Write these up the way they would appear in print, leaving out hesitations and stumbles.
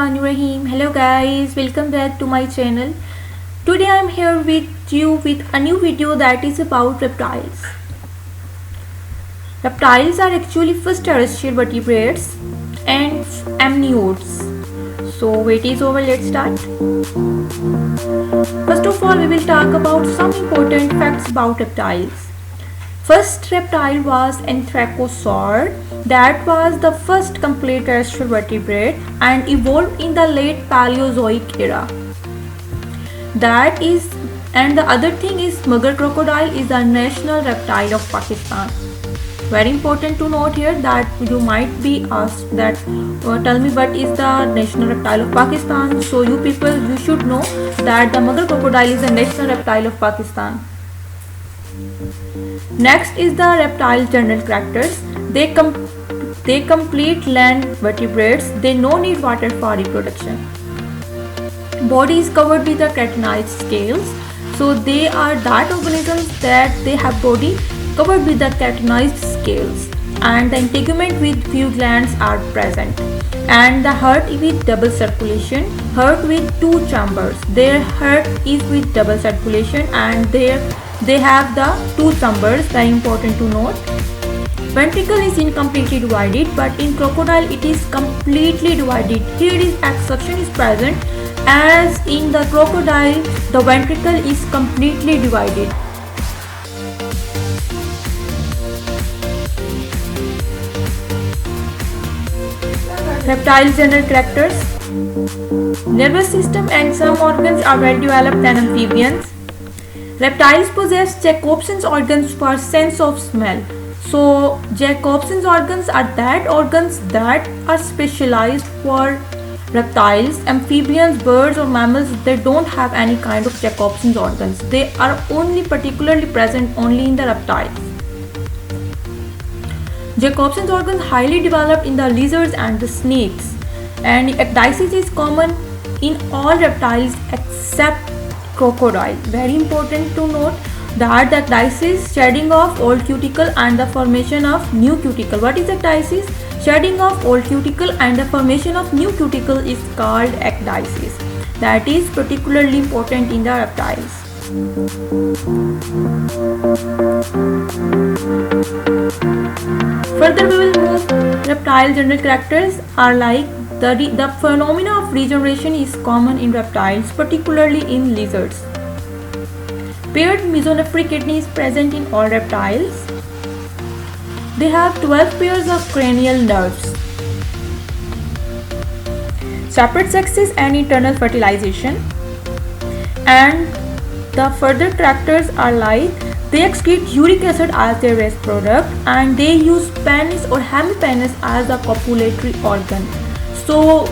Bismillahirrahmanirrahim. Hello guys, welcome back to my channel. Today I am here with you with a new video that is about reptiles. Reptiles are actually first terrestrial vertebrates and amniotes. So wait is over, let's start. First of all, we will talk about some important facts about reptiles. First reptile was Anthracosaur. That was the first complete terrestrial vertebrate and evolved in the late Paleozoic era. And the other thing is mugger crocodile is the national reptile of Pakistan. Very important to note here that you might be asked that tell me what is the national reptile of Pakistan. So you people, you should know that the mugger crocodile is the national reptile of Pakistan. Next is the reptile general characters. They complete land vertebrates. They no need water for reproduction. Body is covered with the keratinized scales. So they are that organisms that they have body covered with the keratinized scales, and the integument with few glands are present, and the heart is with double circulation, heart with two chambers. Their heart is with double circulation and they have the two chambers, very important to note. Ventricle is incompletely divided, but in crocodile it is completely divided. Here is exception is present, as in the crocodile the ventricle is completely divided. Reptile general characters. Nervous system and some organs are well developed than amphibians. Reptiles possess Jacobson's organs for sense of smell. So Jacobson's organs are that organs that are specialized for reptiles. Amphibians, birds or mammals, they don't have any kind of Jacobson's organs. They are only particularly present only in the reptiles. Jacobson's organs highly developed in the lizards and the snakes, and ecdysis is common in all reptiles except crocodile. Very important to note that the ecdysis, shedding of old cuticle and the formation of new cuticle. What is ecdysis? Shedding of old cuticle and the formation of new cuticle is called ecdysis. That is particularly important in the reptiles. Further we will move. Reptile general characters are like the phenomena of regeneration is common in reptiles, particularly in lizards. Paired mesonephric kidney is present in all reptiles. They have 12 pairs of cranial nerves. Separate sexes and internal fertilization. And the further characters are like they excrete uric acid as their waste product, and they use penis or hemipenis as a copulatory organ. So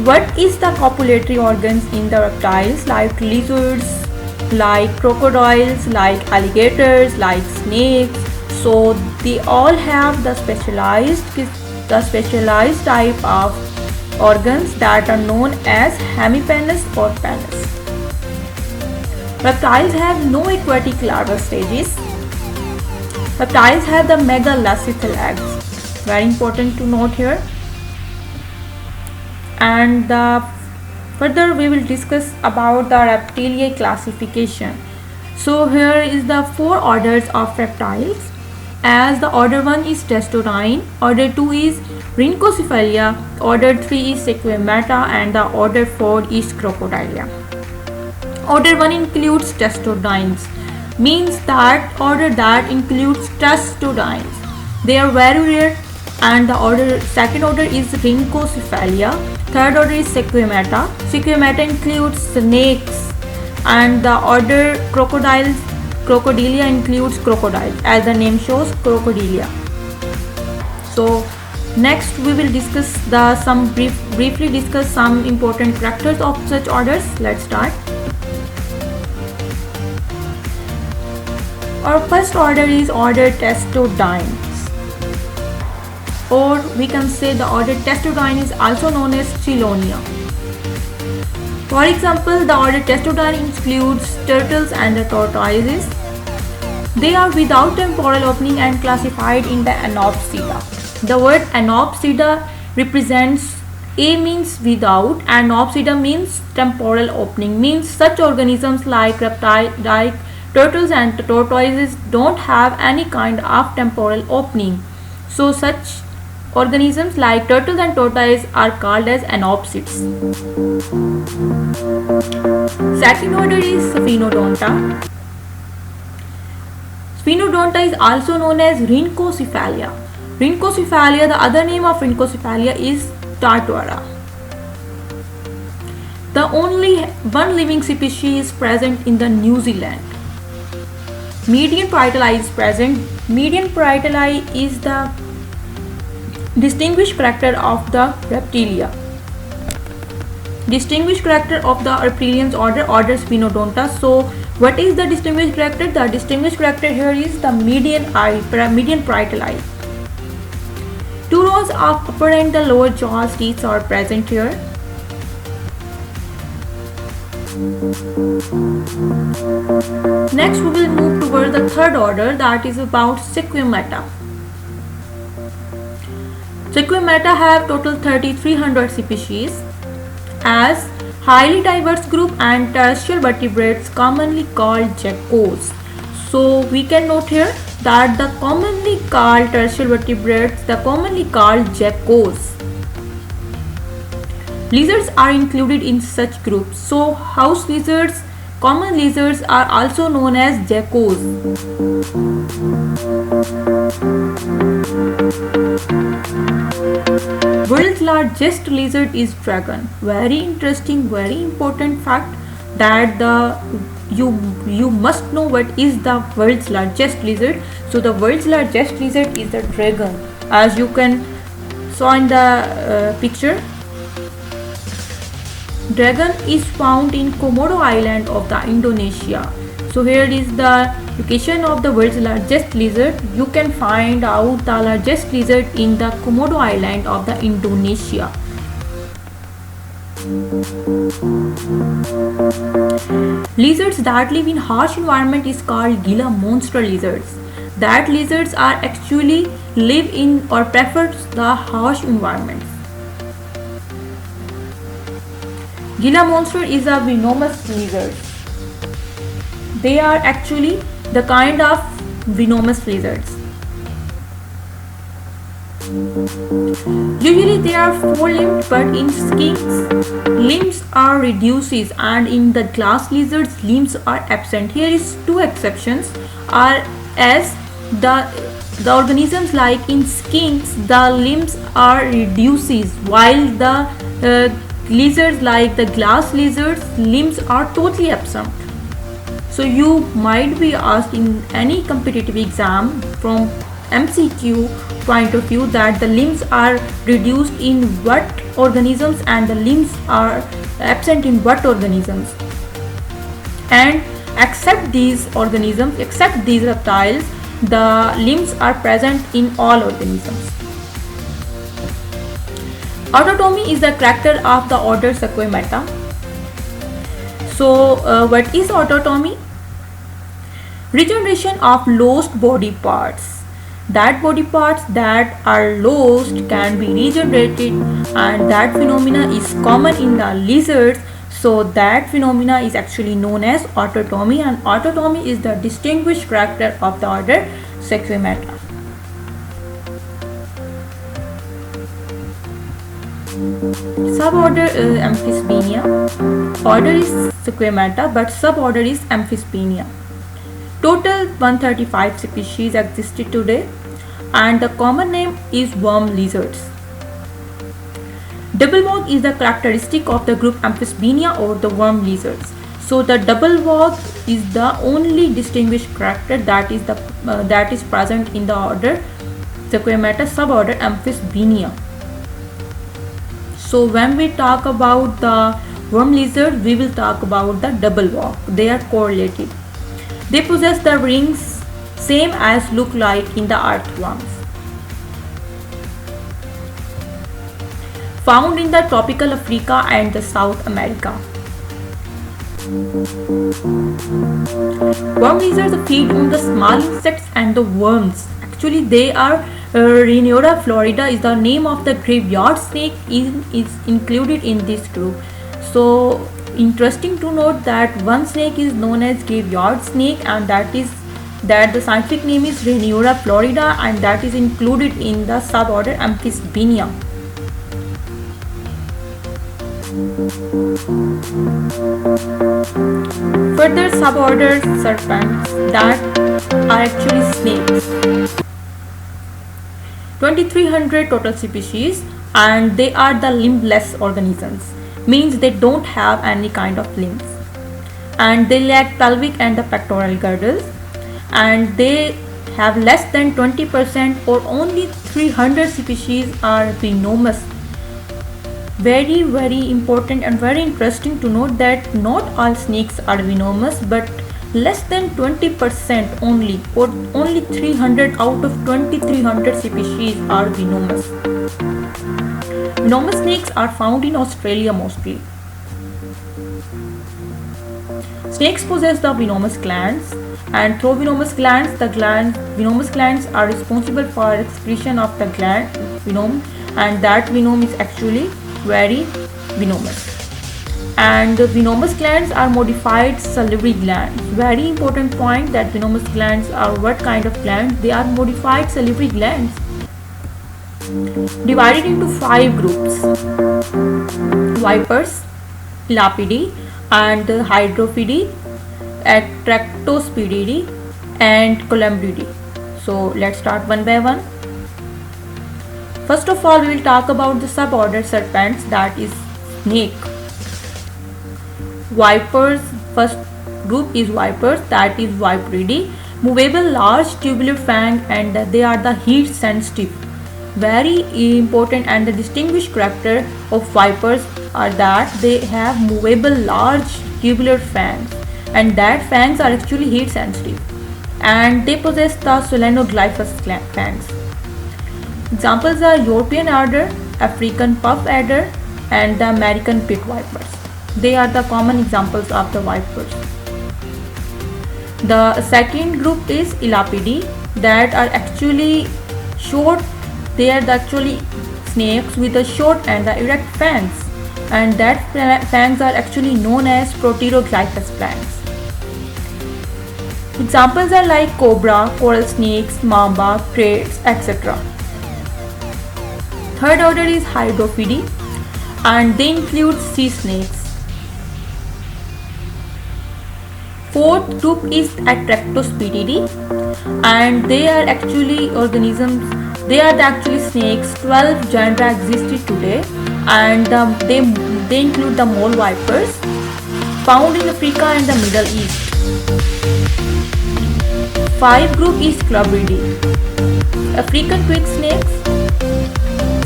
what is the copulatory organs in the reptiles? Like lizards, like crocodiles, like alligators, like snakes. So they all have the specialized type of organs that are known as hemipenis or penis. Reptiles have no aquatic larval stages. Reptiles have the megalocithal eggs. Very important to note here. And further we will discuss about the reptiliae classification. So here is the 4 orders of reptiles. As the order 1 is Testudine, order 2 is Rhynchocephalia, order 3 is Sequamata, and the order 4 is Crocodilia. Order 1 includes Testudines, means that order that includes Testudines. They are very rare, and the second order is Rhynchocephalia, third order is Sequamata. Sequamata includes snakes, and the order Crocodilia includes crocodiles, as the name shows, Crocodilia. So next we will discuss briefly discuss some important characters of such orders. Let's start. Our first order is order Testudines, or we can say the order Testudine is also known as Chelonia. For example, the order Testudine includes turtles and the tortoises. They are without temporal opening and classified in the Anopsida. The word Anopsida represents A means without and obsidian means temporal opening, means such organisms like turtles and tortoises don't have any kind of temporal opening. So such organisms like turtles and tortoises are called as anopsids. Second order is Sphenodonta. Sphenodonta is also known as Rhynchocephalia. Rhynchocephalia, the other name of Rhynchocephalia is Tartara. The only one living species is present in the New Zealand. Median parietal eye is present. Median parietal eye is the distinguished character of the reptilia. Distinguished character of the reptilians order Sphenodonta. So what is the distinguished character? The distinguished character here is the median parietal eye. Two rows of upper and the lower jaws teeth are present here. Next we will move toward the third order, that is about Sequimata. Sequimata have total 3,300 species as highly diverse group and terrestrial vertebrates commonly called geckos. So we can note here that the commonly called terrestrial vertebrates, the commonly called geckos. Lizards are included in such groups. So house lizards, common lizards are also known as geckos. World's largest lizard is dragon. Very interesting, very important fact that you must know what is the world's largest lizard. So the world's largest lizard is the dragon, as you can saw in the picture. Dragon is found in Komodo Island of the Indonesia. So here is the location of the world's largest lizard. You can find out the largest lizard in the Komodo Island of the Indonesia. Lizards that live in harsh environment is called Gila monster lizards. That lizards are actually live in or prefer the harsh environments. Gila monster is a venomous lizard. They are actually the kind of venomous lizards. Usually they are four-limbed, but in skinks limbs are reduced and in the glass lizards limbs are absent. Here is two exceptions are as the organisms like in skinks the limbs are reduced while the lizards like the glass lizards limbs are totally absent. So you might be asked in any competitive exam from MCQ point of view that the limbs are reduced in what organisms and the limbs are absent in what organisms, and except these organisms, except these reptiles, the limbs are present in all organisms. Autotomy is the character of the order Sequimata. So what is autotomy? Regeneration of lost body parts. That body parts that are lost can be regenerated, and that phenomena is common in the lizards. So that phenomena is actually known as autotomy, and autotomy is the distinguished character of the order Sequimata. Suborder Amphisbaenia. Order is Sequimata, but suborder is Amphisbaenia. Total 135 species existed today, and the common name is worm lizards. Double walk is the characteristic of the group Amphisbaenia or the worm lizards. So the double walk is the only distinguished character that is present in the order Sequimata, suborder Amphisbaenia. So when we talk about the worm lizard, we will talk about the double walk. They are correlated. They possess the rings same as look like in the earthworms. Found in the tropical Africa and the South America. Worm lizards feed on the small insects and the worms. Actually they are Rhineura florida is the name of the graveyard snake is included in this group. So interesting to note that one snake is known as graveyard snake, and that the scientific name is Rhineura florida, and that is included in the suborder Amphisbaenia. Further suborder serpents that are actually snakes. 2300 total species, and they are the limbless organisms, means they don't have any kind of limbs, and they lack pelvic and the pectoral girdles, and they have less than 20% or only 300 species are venomous. Very important and very interesting to note that not all snakes are venomous, but less than 20% only, or only 300 out of 2300 species are venomous. Venomous snakes are found in Australia mostly. Snakes possess the venomous glands, and through venomous glands, venomous glands are responsible for excretion of the gland venom, and that venom is actually very venomous. And venomous glands are modified salivary glands. Very important point that venomous glands are what kind of glands? They are modified salivary glands. Divided into 5 groups: vipers, Elapidae, and Hydrophidae, Atractospiridae, and Columbidae. So let's start one by one. First of all, we will talk about the suborder serpents, that is snake. Vipers, first group is vipers, that is Viperidae, movable large tubular fang, and they are the heat sensitive. Very important and the distinguished character of vipers are that they have movable large tubular fangs, and that fangs are actually heat sensitive, and they possess the solenoglyphous fangs. Examples are European adder, African puff adder, and the American pit vipers. They are the common examples of the vipers. The second group is Elapidae, that are actually short. They are actually snakes with a short and the erect fangs, and that fangs are actually known as proteroglyphous fangs. Examples are like cobra, coral snakes, mamba, kraits, etc. Third order is Hydrophidae, and they include sea snakes. Fourth group is Atractospiridae, and they are actually organisms. They are actually snakes. 12 genera existed today, and they include the mole vipers, found in Africa and the Middle East. 5 group is Clubbidae, African twig snakes.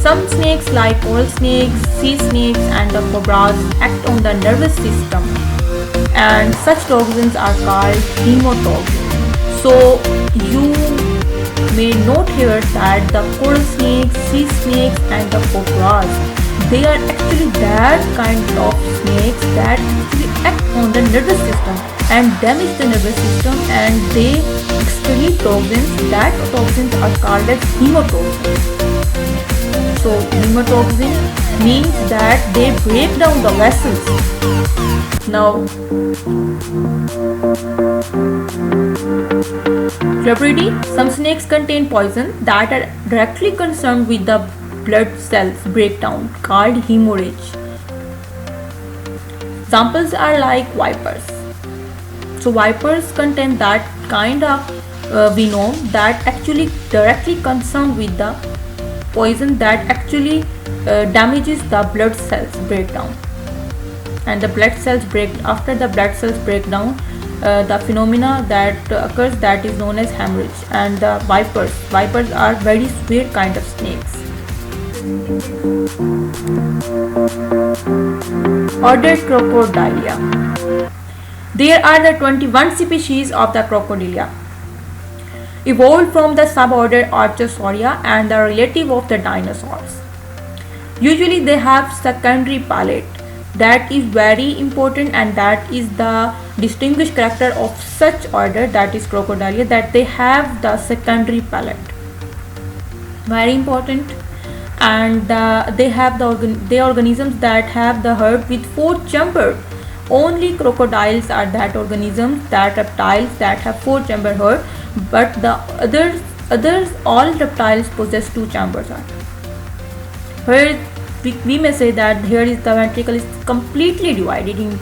Some snakes like coral snakes, sea snakes, and the cobras act on the nervous system, and such toxins are called hemotoxins. So you may note here that the coral snakes, sea snakes, and the cobras, they are actually that kind of snakes that actually act on the nervous system and damage the nervous system, and they excrete toxins. That toxins are called as hemotoxins. So hemotoxin means that they break down the vessels. Now, Clubbidae, some snakes contain poison that are directly concerned with the blood cells breakdown, called hemorrhage. Examples are like vipers. So vipers contain that kind of venom that actually directly concerned with the poison that actually damages the blood cells breakdown, and the blood cells after the blood cells breakdown, the phenomena that occurs, that is known as hemorrhage. And the vipers are very severe kind of snakes. Order Crocodilia. There are the 21 species of the crocodilia, evolved from the suborder Archosauria and the relative of the dinosaurs. Usually they have secondary palate. That is very important, and that is the distinguished character of such order, that is Crocodilia, that they have the secondary palate. very important. And they have the organisms that have the heart with 4 chambers. Only crocodiles are that organisms, that reptiles that have 4 chamber heart, but the others all reptiles possess 2 chambers heart. Here we may say that here is the ventricle is completely divided in,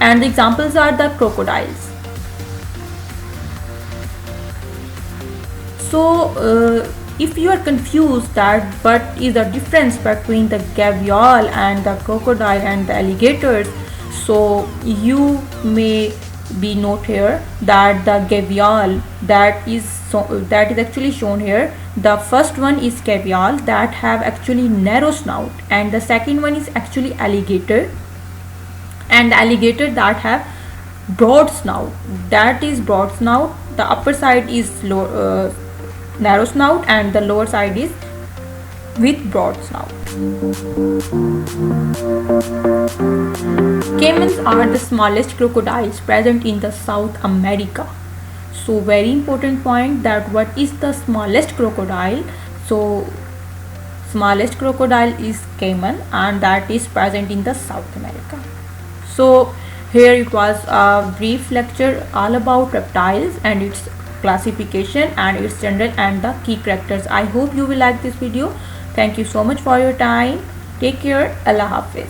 and the examples are the crocodiles. So if you are confused that what is the difference between the gavial and the crocodile and the alligators, so you may be note here that the gavial that is actually shown here. The first one is gavial that have actually narrow snout, and the second one is actually alligator, and the alligator that have broad snout. That is broad snout, the upper side is narrow snout and the lower side is with broad snout. Caimans are the smallest crocodiles present in the South America. So very important point, that what is the smallest crocodile. So smallest crocodile is caiman, and that is present in the South America. So here it was a brief lecture all about reptiles and its classification and its general and the key characters. I hope you will like this video. Thank you so much for your time. Take care. Allah Hafiz.